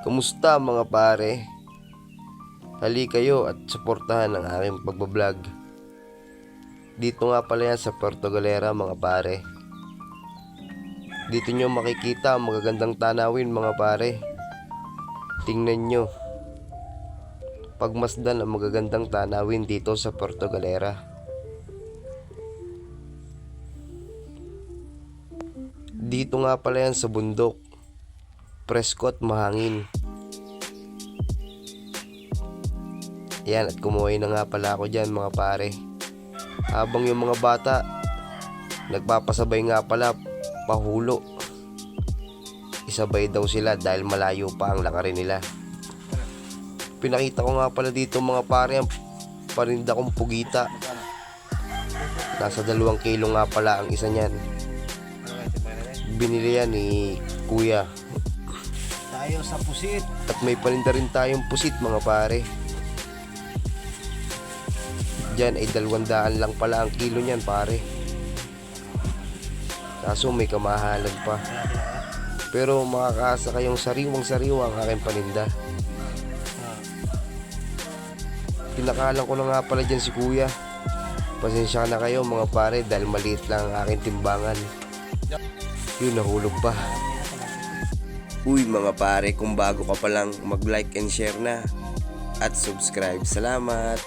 Kumusta mga pare? Hali kayo at suportahan ang aking pagbablog. Dito nga pala yan sa Puerto Galera mga pare. Dito nyo makikita ang magagandang tanawin mga pare. Tingnan nyo. Pagmasdan ang magagandang tanawin dito sa Puerto Galera. Dito nga pala yan sa bundok. Presko at mahangin. Yan, at kumuhay na nga pala ako dyan mga pare. Habang yung mga bata nagpapasabay nga pala pahulo. Isabay daw sila dahil malayo pa ang lakarin nila. Pinakita ko nga pala dito mga pare ang paninda kong pugita. Nasa 2 kilo nga pala ang isa niyan. Binili yan ni kuya. Tayo sa pusit. At may paninda rin tayong pusit mga pare. Diyan ay 200 lang pala ang kilo niyan pare. Kaso may kamahalan pa. Pero makakaasa kayong sariwang-sariwa ang aking paninda. Pinakalan ko na nga pala dyan si kuya. Pasensya na kayo mga pare dahil maliit lang ang aking timbangan. Yun, nahulog pa. Uy mga pare, kung bago ka pa lang, mag-like and share na. At subscribe. Salamat.